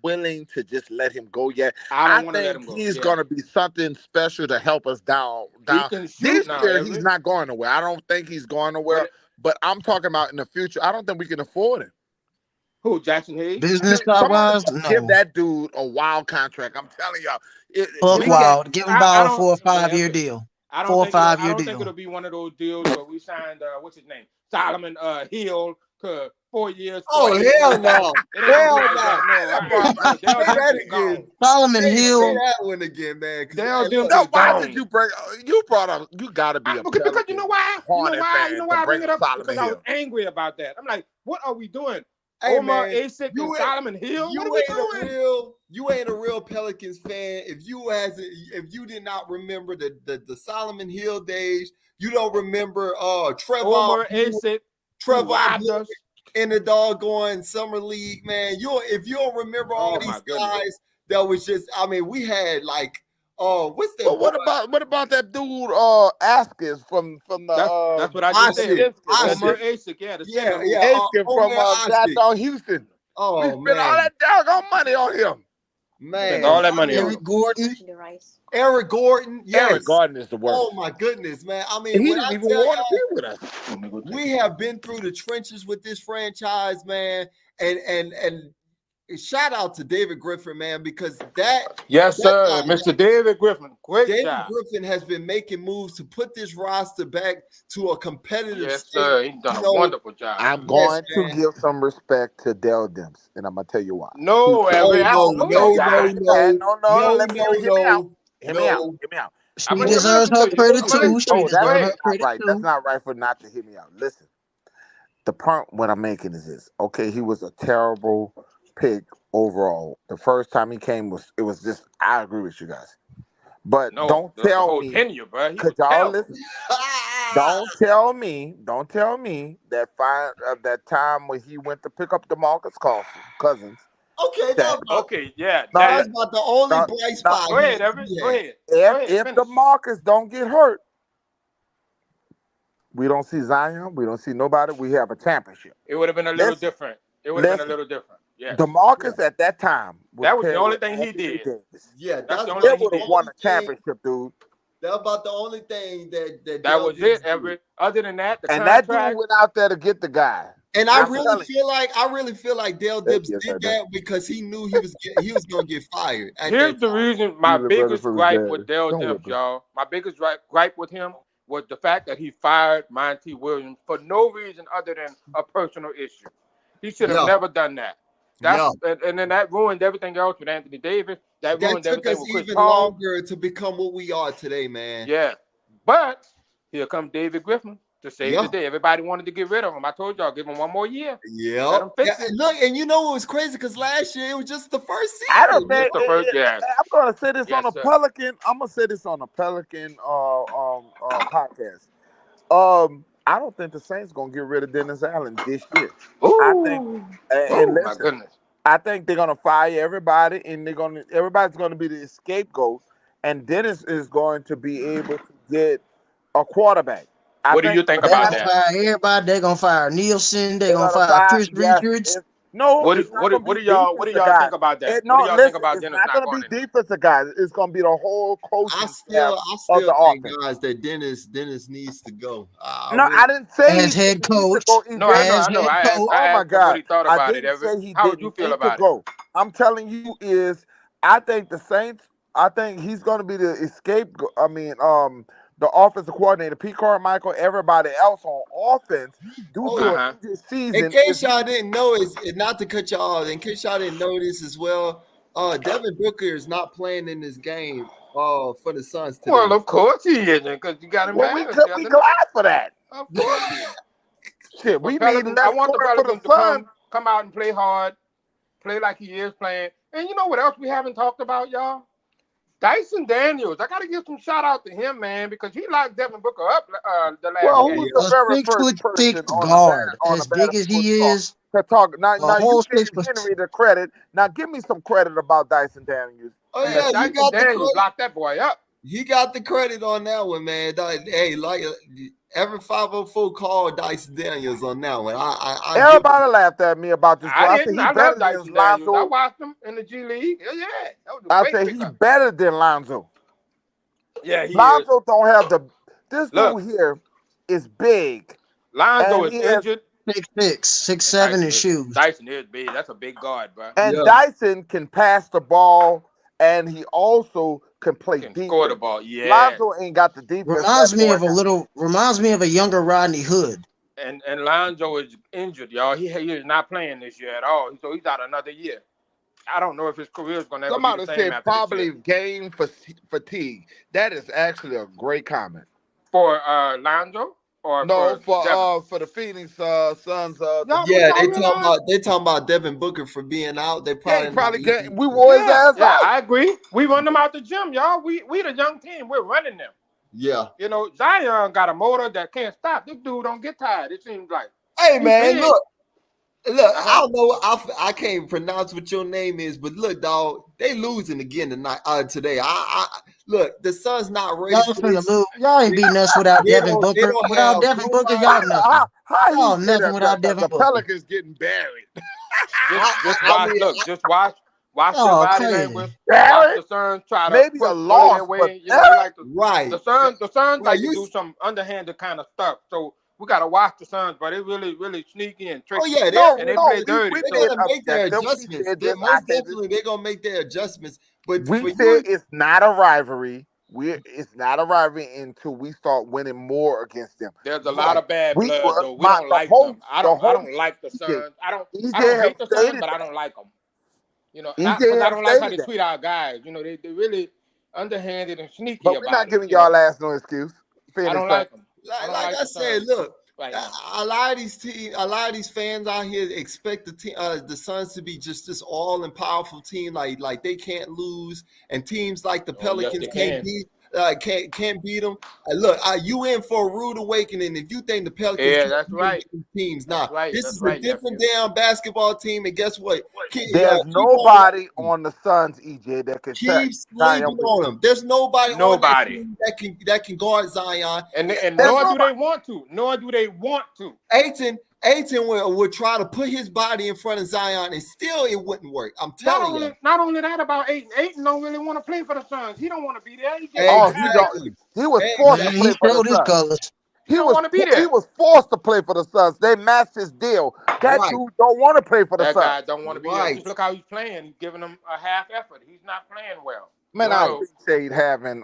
willing to just let him go yet. I don't want to let him go. He's gonna be something special to help us down. He can shoot this now, year, he's not going nowhere. I don't think he's going nowhere. But I'm talking about in the future. I don't think we can afford him. Who, Jackson Hayes? Business wise, no. Give that dude a wild contract. I'm telling y'all. Wild. Give him about a 4 or 5 year deal. I don't think it'll be one of those deals where we signed what's his name, Solomon Hill, to 4 years. Oh hell no! Solomon Hill. Say that one again, man. Why did you bring? You brought up. You got to be because you know why? You know why I bring it up? Because I was Hill. angry about that. I'm like, what are we doing? Hey, Omar Asik and Solomon Hill. What are we doing? You ain't a real Pelicans fan if you did not remember the Solomon Hill days. You don't remember Omar Asik, Trevor in the doggone summer league, man. If you don't remember all these guys, that was just. I mean, we had like. What's that? Well, what about that dude Askins from the? That's what I just said. Omar Asik, Askin from Houston. Oh, we spent all that doggone money on him. Man, all that money. Eric Gordon. Eric Gordon. Yes. Eric Gordon is the worst. Oh my goodness, man. I mean, he didn't even want to be with us. We have been through the trenches with this franchise, man, and shout out to David Griffin, man, because sir, Mr. David Griffin, great David job. Griffin has been making moves to put this roster back to a competitive state. Sir, he's done a wonderful job. I'm going to give some respect to Dell Demps, and I'm gonna tell you why. No. Let me hear me out. Hear me out. She deserves her credit too. That's not right for not to hear me out. Listen, the point what I'm making is this. Okay, he was a terrible pick overall. The first time he came it was just. I agree with you guys, but don't tell me. Could y'all listen? Don't tell me that that time when he went to pick up DeMarcus Cousins. Okay, that's about the only bright spot. Go ahead, Evan. Go ahead. If DeMarcus don't get hurt, we don't see Zion. We don't see nobody. We have a championship. It would have been a little different. Yes. DeMarcus at that time was That was the paired only with thing he Anthony did. Davis. Yeah, That's the They only thing he would have did. won a championship, dude. That about the only thing that That Dell was it. did. Other than that, the And that dude contract. went out there to get the guy. And I'm I telling really feel like Dell you. Dibbs did that because he knew he was going to get fired at Here's that the time. reason. My He's ready biggest for his gripe daddy. with Dell Don't Demps, whip him. y'all. My biggest gripe with him was the fact that he fired Monty Williams for no reason other than a personal issue. He should have Yeah. never done that. And then that ruined everything else with Anthony Davis. That That ruined took everything us with Chris even Paul. longer to become what we are today, man. Yeah. But here comes David Griffin to save the day. Everybody wanted to get rid of him. I told y'all, give him one more year. Yeah. Let him fix it. Look, and you know what was crazy? Because last year it was just the first season. I don't think the first, I'm gonna say this on a sir. Pelican. I'm gonna say this on a Pelican podcast. I don't think the Saints gonna get rid of Dennis Allen this year. Ooh. I think, and listen, my goodness. I think they're gonna fire everybody, and everybody's gonna be the scapegoat, and Dennis is going to be able to get a quarterback. What do you think about that? Fire everybody. They're gonna fire Nielsen. They're gonna fire Chris Richards. No, what do y'all think about that? What do y'all think about Dennis not going to be defensive guys. It's going to be the whole coaching staff of the think, offense. guys, that Dennis needs to go. I didn't say as head coach. No, I know. I asked, oh my God, what he thought about I didn't say he How would you feel about it? Go. I'm telling you, I think the Saints. I think he's going to be the scapegoat. I mean, the offensive coordinator, Pete Carmichael, everybody else on offense due to a injured season. In case y'all didn't know, is not to cut y'all off. In case y'all didn't know this as well, Devin Booker is not playing in this game for the Suns today. Well, of course he isn't, because you got him. Well, we glad for that. Of course. Shit, we need. I want the Pelicans to come out and play hard, play like he is playing. And you know what else we haven't talked about, y'all? Dyson Daniels, I gotta give some shout out to him, man, because he locked Devin Booker up the last well, game. Who's the very first person guard, as big as he is, to talk? Now you give 6'. Henry the credit. Now give me some credit about Dyson Daniels. Oh yeah, Dyson Daniels locked that boy up. He got the credit on that one, man. Hey, like every 504 call Dyson Daniels on that one. Everybody laughed at me about this. I didn't. I love Dyson Daniels. I watched him in the G League. Yeah, that was a great he better than Lonzo. Yeah, he Lonzo is. Don't have this dude here is big. Lonzo is injured. 6'6", 6'7" in shoes. Dyson is big. That's a big guard, bro. And Dyson can pass the ball, and he also can play defense. Score the ball. Yeah. Lonzo ain't got the defense. Reminds me of a younger Rodney Hood. And Lonzo is injured, y'all. He is not playing this year at all. So he's out another year. I don't know if his career is going to ever be the same. Somebody said probably game fatigue. That is actually a great comment. For Lonzo? Or no, for the Phoenix Suns. They talking about Devin Booker for being out. They probably can't. We wore his ass out. I agree. We run them out the gym, y'all. We the young team. We're running them. Yeah. You know, Zion got a motor that can't stop. This dude don't get tired. It seems like. Hey man, look. I don't know. I can't pronounce what your name is, but look, dog, they losing again tonight. Today, look. The Suns not ready. Y'all ain't beating us without Devin Booker. Without Devin Booker, y'all nothing. Y'all nothing without Devin Booker. The Pelicans getting buried. Just watch their body language. Watch the Suns try to maybe a loss, way. You know, the Suns like to do some underhanded kind of stuff. So. We gotta watch the Suns, but they really sneaky and tricky. Oh yeah, they play dirty. They're gonna make their adjustments. Most definitely, they're gonna make their adjustments. But we say it's not a rivalry. It's not a rivalry until we start winning more against them. There's a lot of bad blood, though. We don't like them. I don't like the Suns. I don't hate the Suns, but I don't like them. You know, I don't like how they treat our guys. You know, they really underhanded and sneaky. But we're not giving y'all ass no excuse. I don't like them. Like I said, look, a lot of these fans out here expect the Suns to be just this all and powerful team, like they can't lose, and teams like the Pelicans can't beat them. Look, you in for a rude awakening if you think the Pelicans teams. This is a different damn basketball team, and guess what? There's nobody on the Suns, EJ, that can keep sleeping on them. There's nobody on that can guard Zion, and nor do they want to. Nor do they want to. Ayton, Ayton would try to put his body in front of Zion, and still it wouldn't work. I'm telling you. Not only that about Ayton. Ayton don't really want to play for the Suns. He don't want to be there. He just Exactly. He was forced to Man, play he for the showed his Suns. colors. He don't want to be there. He was forced to play for the Suns. They matched his deal. That dude don't want to play for the Suns. That guy don't want to be there. Just look how he's playing. He's giving them a half effort. He's not playing well. Man, I appreciate having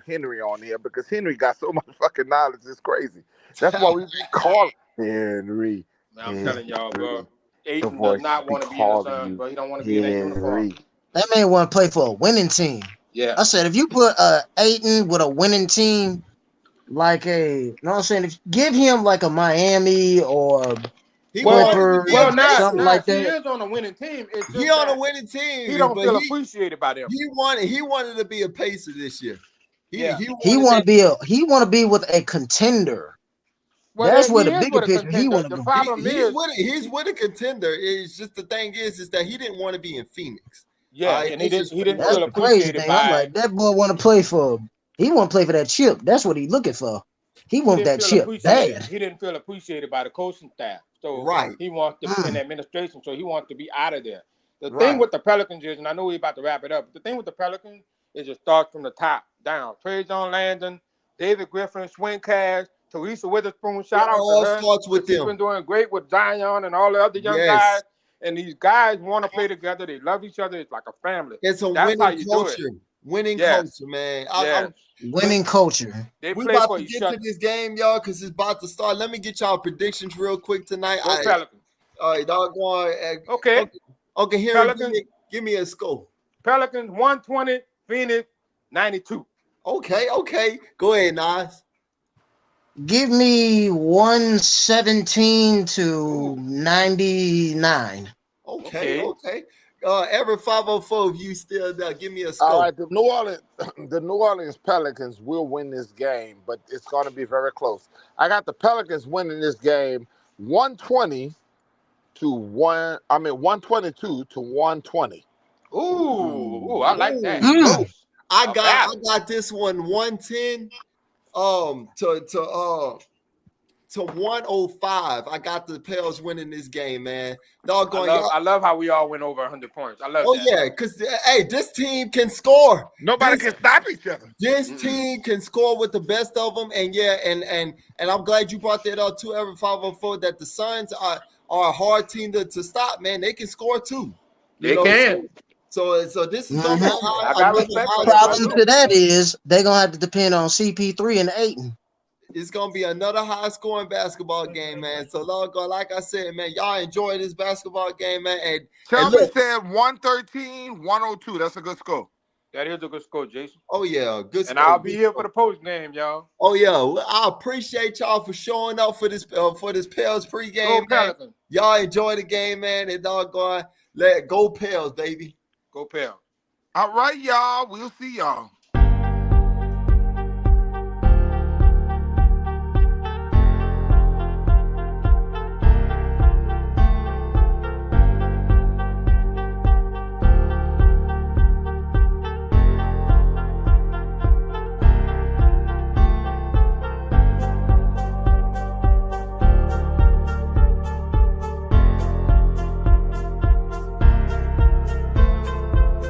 Henry on here because Henry got so much fucking knowledge. It's crazy. That's why we call Henry. Man, I'm telling y'all, bro. Ayton does not want to be in the Suns, bro. He don't want to be in that uniform. That man want to play for a winning team. Yeah. I said, if you put Ayton with a winning team, like you know what I'm saying? If give him like a Miami or Clippers, something like that. He is on a winning team. He on a winning team. He don't feel appreciated by them. He wanted to be a Pacer this year. He want to be with a contender. Well, that's where the bigger picture he want to go. The problem he's with a contender. It's just the thing is that he didn't want to be in Phoenix. Yeah, and he didn't feel appreciated by. I'm like, that boy want to play for. He want to play for that chip. That's what he looking for. He want that chip bad. He didn't feel appreciated by the coaching staff. So he wants to be in administration. So he wants to be out of there. The thing with the Pelicans is, and I know we're about to wrap it up. The thing with the Pelicans is it starts from the top down. Trajan Landon, David Griffin, Swing Cash, Teresa Witherspoon. Shout out to her. Starts with them. She's been doing great with Zion and all the other young guys. And these guys want to play together. They love each other. It's like a family. It's a winning culture. Winning culture, man. Winning culture. We're about to get to this game, y'all, because it's about to start. Let me get y'all predictions real quick tonight. Pelicans. All right, doggone. Okay, Henry, give me a score. Pelicans 120, Phoenix 92. Okay. Go ahead, Nas. Give me 117 to 99. Okay. Every 504, if you still there, give me a score. All right, the New Orleans Pelicans will win this game, but it's going to be very close. I got the Pelicans winning this game 122 to 120. Ooh, I like that. I got this one 110 to 105. I got the Pels winning this game, man. I love how we all went over 100 points. I love that. Yeah, because this team can score. Nobody can stop each other. This team can score with the best of them, and I'm glad you brought that up too, every 504, that the Suns are a hard team to stop, man. They can score too. They can. So this is gonna be problem to that is they're gonna have to depend on CP3 and Ayton. It's gonna be another high-scoring basketball game, man. So, like I said, man, y'all enjoy this basketball game, man. And Shelby said 113-102. That's a good score. That is a good score, Jason. Oh yeah, good. And I'll be here for the post game, y'all. Oh yeah, I appreciate y'all for showing up for this Pels pregame. Man. Y'all enjoy the game, man. And go Pels, baby. Go Pels. All right, y'all. We'll see y'all.